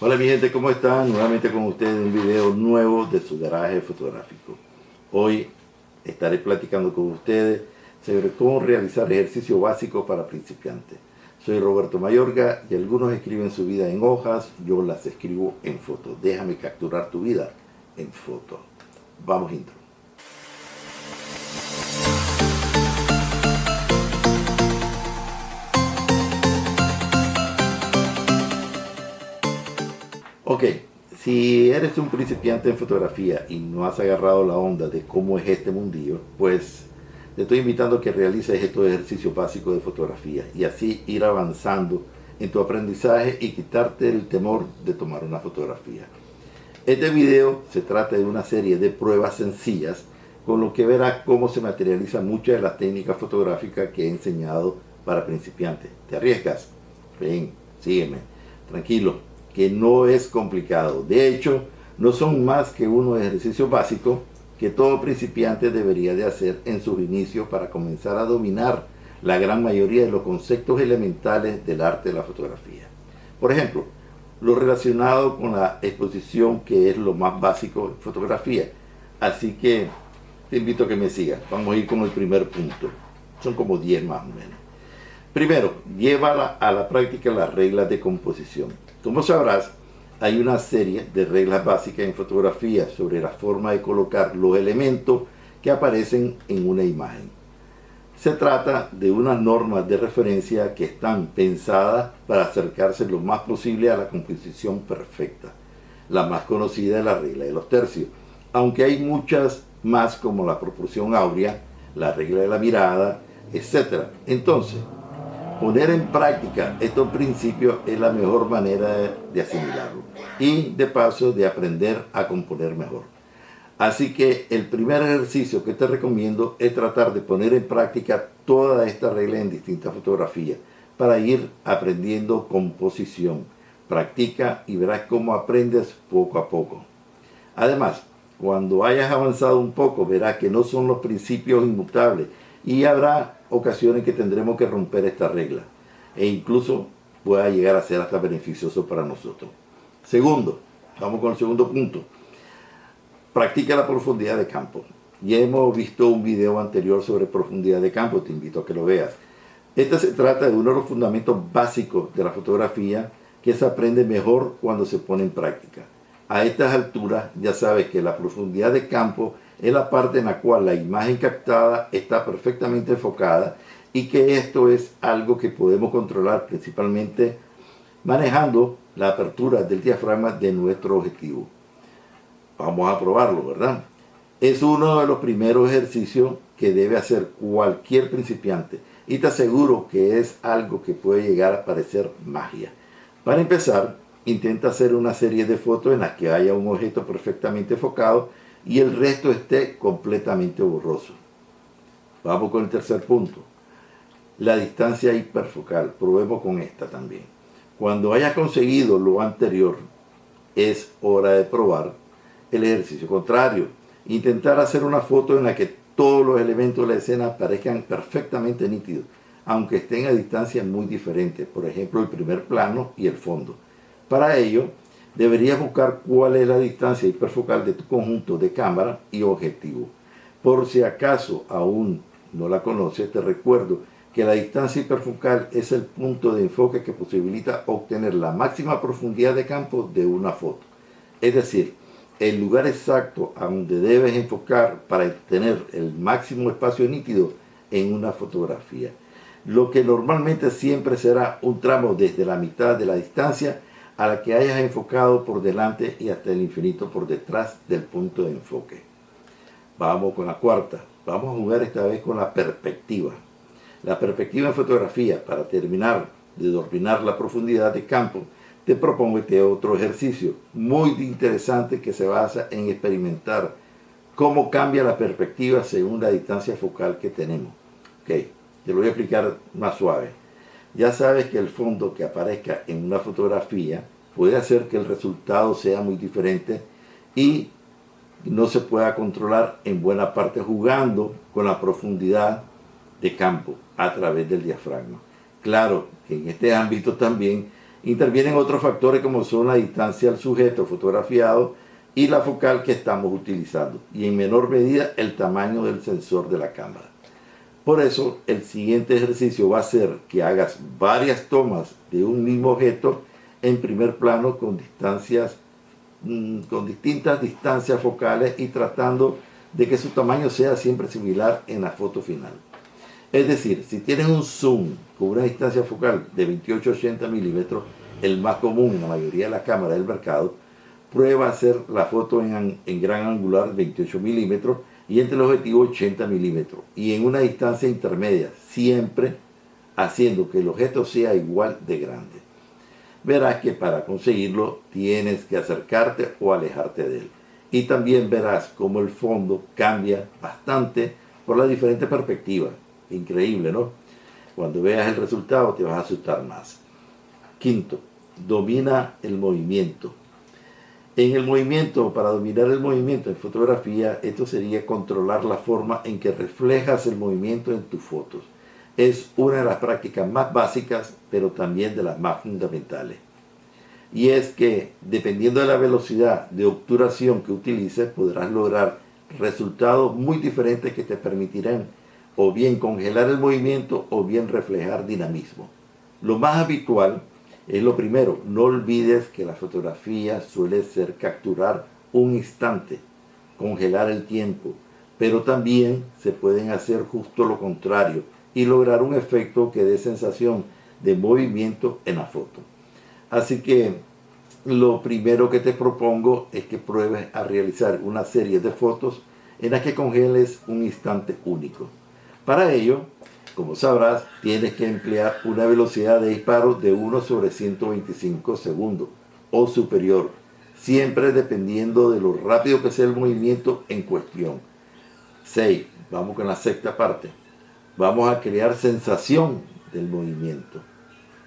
Hola mi gente, ¿cómo están? Nuevamente con ustedes un video nuevo de su garaje fotográfico. Hoy estaré platicando con ustedes sobre cómo realizar ejercicio básico para principiantes. Soy Roberto Mayorga y algunos escriben su vida en hojas, yo las escribo en fotos. Déjame capturar tu vida en foto. Vamos intro. Ok, si eres un principiante en fotografía y no has agarrado la onda de cómo es este mundillo, pues te estoy invitando a que realices estos ejercicios básicos de fotografía y así ir avanzando en tu aprendizaje y quitarte el temor de tomar una fotografía. Este video se trata de una serie de pruebas sencillas con lo que verás cómo se materializan muchas de las técnicas fotográficas que he enseñado para principiantes. ¿Te arriesgas? Ven, sígueme, tranquilo, que no es complicado. De hecho, no son más que unos ejercicios básicos que todo principiante debería de hacer en sus inicios para comenzar a dominar la gran mayoría de los conceptos elementales del arte de la fotografía. Por ejemplo, lo relacionado con la exposición, que es lo más básico en fotografía. Así que te invito a que me sigas. Vamos a ir con el primer punto. Son como 10 más o menos. Primero, lleva a la práctica las reglas de composición. Como sabrás, hay una serie de reglas básicas en fotografía sobre la forma de colocar los elementos que aparecen en una imagen. Se trata de unas normas de referencia que están pensadas para acercarse lo más posible a la composición perfecta. La más conocida es la regla de los tercios, aunque hay muchas más como la proporción áurea, la regla de la mirada, etc. Entonces, poner en práctica estos principios es la mejor manera de asimilarlo y de paso de aprender a componer mejor. Así que el primer ejercicio que te recomiendo es tratar de poner en práctica toda esta regla en distintas fotografías para ir aprendiendo composición. Practica y verás cómo aprendes poco a poco. Además, cuando hayas avanzado un poco, verás que no son los principios inmutables y habrá ocasiones que tendremos que romper esta regla e incluso pueda llegar a ser hasta beneficioso para nosotros. Segundo, vamos con el segundo punto. Practica la profundidad de campo. Ya hemos visto un video anterior sobre profundidad de campo, te invito a que lo veas. Este se trata de uno de los fundamentos básicos de la fotografía que se aprende mejor cuando se pone en práctica. A estas alturas ya sabes que la profundidad de campo es la parte en la cual la imagen captada está perfectamente enfocada y que esto es algo que podemos controlar principalmente manejando la apertura del diafragma de nuestro objetivo. Vamos a probarlo, ¿verdad? Es uno de los primeros ejercicios que debe hacer cualquier principiante y te aseguro que es algo que puede llegar a parecer magia. Para empezar, intenta hacer una serie de fotos en las que haya un objeto perfectamente enfocado y el resto esté completamente borroso. Vamos con el tercer punto. La distancia hiperfocal. Probemos con esta también. Cuando hayas conseguido lo anterior, es hora de probar el ejercicio contrario. Intentar hacer una foto en la que todos los elementos de la escena parezcan perfectamente nítidos, aunque estén a distancias muy diferentes. Por ejemplo, el primer plano y el fondo. Para ello, deberías buscar cuál es la distancia hiperfocal de tu conjunto de cámara y objetivo. Por si acaso aún no la conoces, te recuerdo que la distancia hiperfocal es el punto de enfoque que posibilita obtener la máxima profundidad de campo de una foto. Es decir, el lugar exacto a donde debes enfocar para obtener el máximo espacio nítido en una fotografía. Lo que normalmente siempre será un tramo desde la mitad de la distancia a la que hayas enfocado por delante y hasta el infinito por detrás del punto de enfoque. Vamos con la cuarta. Vamos a jugar esta vez con la perspectiva. La perspectiva en fotografía, para terminar de dominar la profundidad de campo, te propongo este otro ejercicio muy interesante que se basa en experimentar cómo cambia la perspectiva según la distancia focal que tenemos. Ok, te lo voy a explicar más suave. Ya sabes que el fondo que aparezca en una fotografía puede hacer que el resultado sea muy diferente y no se pueda controlar en buena parte jugando con la profundidad de campo a través del diafragma. Claro que en este ámbito también Intervienen otros factores como son la distancia al sujeto fotografiado y la focal que estamos utilizando, y en menor medida el tamaño del sensor de la cámara. Por eso, el siguiente ejercicio va a ser que hagas varias tomas de un mismo objeto en primer plano con distintas distancias focales y tratando de que su tamaño sea siempre similar en la foto final. Es decir, si tienes un zoom con una distancia focal de 28-80 milímetros, el más común en la mayoría de las cámaras del mercado, prueba a hacer la foto en gran angular 28 milímetros y entre el objetivo 80 milímetros y en una distancia intermedia, siempre haciendo que el objeto sea igual de grande. Verás que para conseguirlo tienes que acercarte o alejarte de él. Y también verás cómo el fondo cambia bastante por las diferentes perspectivas. Increíble, ¿no? Cuando veas el resultado te vas a asustar más. Quinto, domina el movimiento. En el movimiento, para dominar el movimiento en fotografía, esto sería controlar la forma en que reflejas el movimiento en tus fotos. Es una de las prácticas más básicas, pero también de las más fundamentales. Y es que, dependiendo de la velocidad de obturación que utilices, podrás lograr resultados muy diferentes que te permitirán o bien congelar el movimiento o bien reflejar dinamismo. Lo más habitual es lo primero, no olvides que la fotografía suele ser capturar un instante, congelar el tiempo, pero también se pueden hacer justo lo contrario y lograr un efecto que dé sensación de movimiento en la foto. Así que lo primero que te propongo es que pruebes a realizar una serie de fotos en las que congeles un instante único. Para ello, como sabrás, tienes que emplear una velocidad de disparo de 1/125 segundos o superior, siempre dependiendo de lo rápido que sea el movimiento en cuestión. 6. Vamos con la sexta parte. Vamos a crear sensación del movimiento.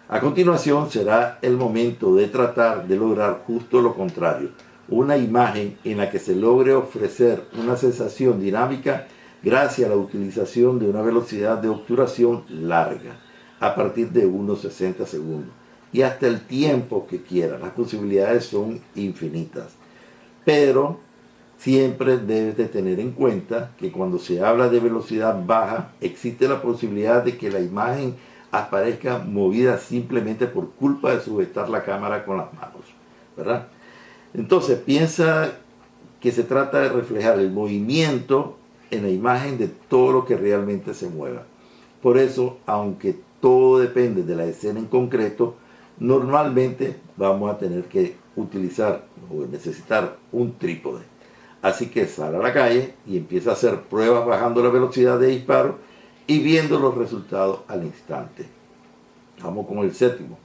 A continuación será el momento de tratar de lograr justo lo contrario, una imagen en la que se logre ofrecer una sensación dinámica gracias a la utilización de una velocidad de obturación larga, a partir de unos 60 segundos, y hasta el tiempo que quieras. Las posibilidades son infinitas, pero siempre debes de tener en cuenta que cuando se habla de velocidad baja, existe la posibilidad de que la imagen aparezca movida simplemente por culpa de sujetar la cámara con las manos, ¿verdad? Entonces piensa que se trata de reflejar el movimiento en la imagen de todo lo que realmente se mueva. Por eso, aunque todo depende de la escena en concreto, normalmente vamos a tener que utilizar o necesitar un trípode. Así que sal a la calle y empieza a hacer pruebas bajando la velocidad de disparo y viendo los resultados al instante. Vamos con el séptimo.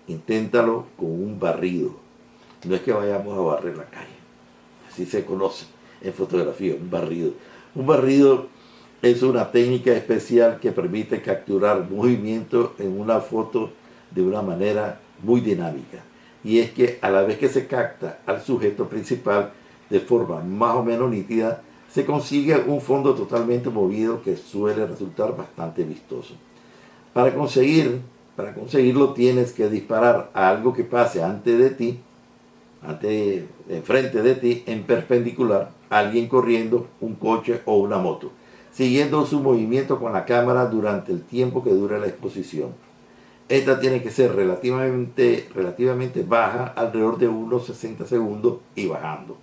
Inténtalo con un barrido. No es que vayamos a barrer la calle. Así se conoce en fotografía, un barrido. Un barrido es una técnica especial que permite capturar movimiento en una foto de una manera muy dinámica. Y es que a la vez que se capta al sujeto principal de forma más o menos nítida, se consigue un fondo totalmente movido que suele resultar bastante vistoso. Para conseguirlo tienes que disparar a algo que pase enfrente de ti en perpendicular, alguien corriendo, un coche o una moto, siguiendo su movimiento con la cámara durante el tiempo que dure la exposición. Esta tiene que ser relativamente baja, alrededor de unos 60 segundos y bajando.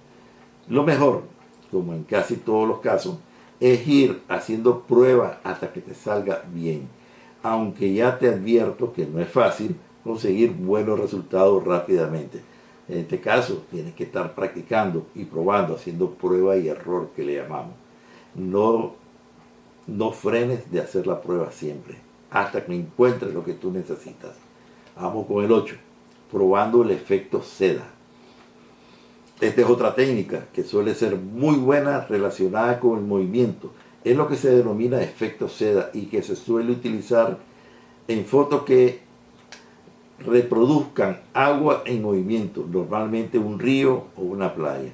Lo mejor, como en casi todos los casos, es ir haciendo pruebas hasta que te salga bien, aunque ya te advierto que no es fácil conseguir buenos resultados rápidamente. En este caso, tienes que estar practicando y probando, haciendo prueba y error que le llamamos. No frenes de hacer la prueba siempre, hasta que encuentres lo que tú necesitas. Vamos con el 8, probando el efecto seda. Esta es otra técnica que suele ser muy buena relacionada con el movimiento. Es lo que se denomina efecto seda y que se suele utilizar en fotos que reproduzcan agua en movimiento, normalmente un río o una playa.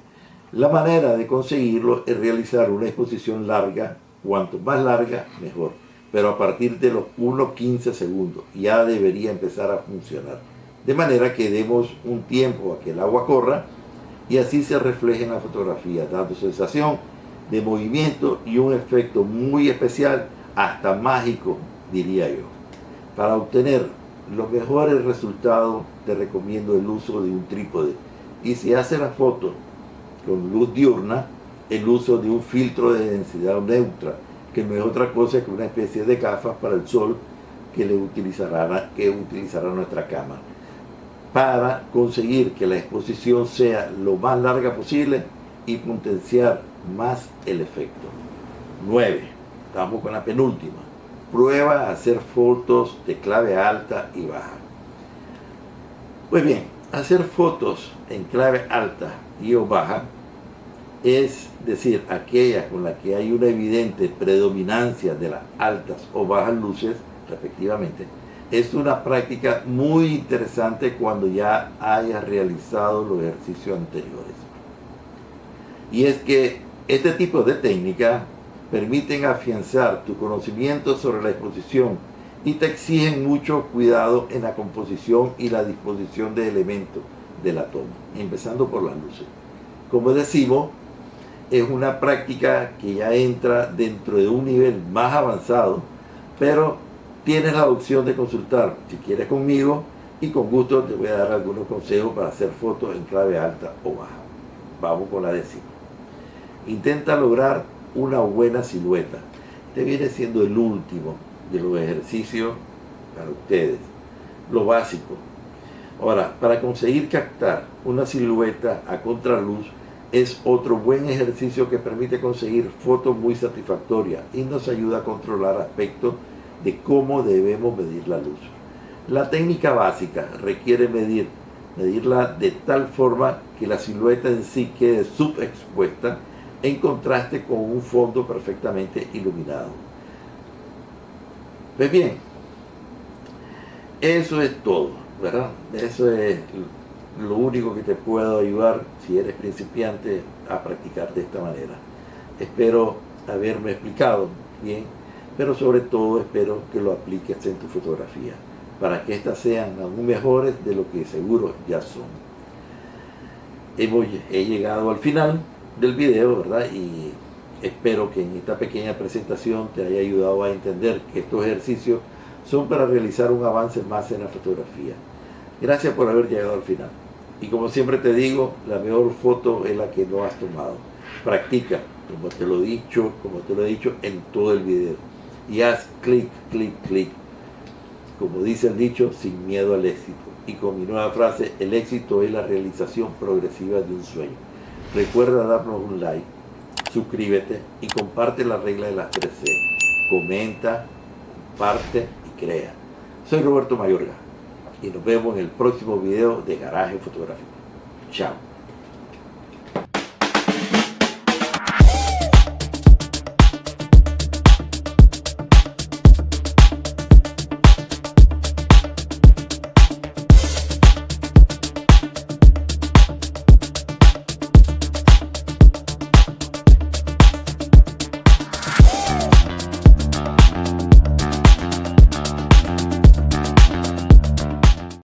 La manera de conseguirlo es realizar una exposición larga, cuanto más larga mejor, pero a partir de los 1:15 segundos ya debería empezar a funcionar. de manera que demos un tiempo a que el agua corra y así se refleje en la fotografía, dando sensación de movimiento y un efecto muy especial, hasta mágico, diría yo. Para obtener los mejores resultados te recomiendo el uso de un trípode, y si haces la foto con luz diurna, el uso de un filtro de densidad neutra, que no es otra cosa que una especie de gafas para el sol que utilizará nuestra cámara, para conseguir que la exposición sea lo más larga posible y potenciar más el efecto. 9. Estamos con la penúltima. Prueba a hacer fotos de clave alta y baja. Pues bien, hacer fotos en clave alta y o baja, es decir, aquellas con las que hay una evidente predominancia de las altas o bajas luces, respectivamente, es una práctica muy interesante cuando ya hayas realizado los ejercicios anteriores. Y es que este tipo de técnica permiten afianzar tu conocimiento sobre la exposición y te exigen mucho cuidado en la composición y la disposición de elementos de la toma, empezando por las luces. Como decimos, es una práctica que ya entra dentro de un nivel más avanzado, pero tienes la opción de consultar, si quieres, conmigo, y con gusto te voy a dar algunos consejos para hacer fotos en clave alta o baja. Vamos con la 10. Intenta lograr una buena silueta. Este viene siendo el último de los ejercicios para ustedes, lo básico. Ahora, para conseguir captar una silueta a contraluz, es otro buen ejercicio que permite conseguir fotos muy satisfactorias y nos ayuda a controlar aspectos de cómo debemos medir la luz. La técnica básica requiere medirla de tal forma que la silueta en sí quede subexpuesta en contraste con un fondo perfectamente iluminado. Pues bien, eso es todo, ¿verdad? Eso es lo único que te puedo ayudar si eres principiante a practicar de esta manera. Espero haberme explicado bien, pero sobre todo espero que lo apliques en tu fotografía para que éstas sean aún mejores de lo que seguro ya son. He llegado al final del video, ¿verdad? Y espero que en esta pequeña presentación te haya ayudado a entender que estos ejercicios son para realizar un avance más en la fotografía. Gracias por haber llegado al final. Y como siempre te digo, la mejor foto es la que no has tomado. Practica, como te lo he dicho en todo el video. Y haz clic, clic, clic. Como dice el dicho, sin miedo al éxito. Y con mi nueva frase, el éxito es la realización progresiva de un sueño. Recuerda darnos un like, suscríbete y comparte la regla de las 3C. Comenta, comparte y crea. Soy Roberto Mayorga y nos vemos en el próximo video de Garaje Fotográfico. Chao.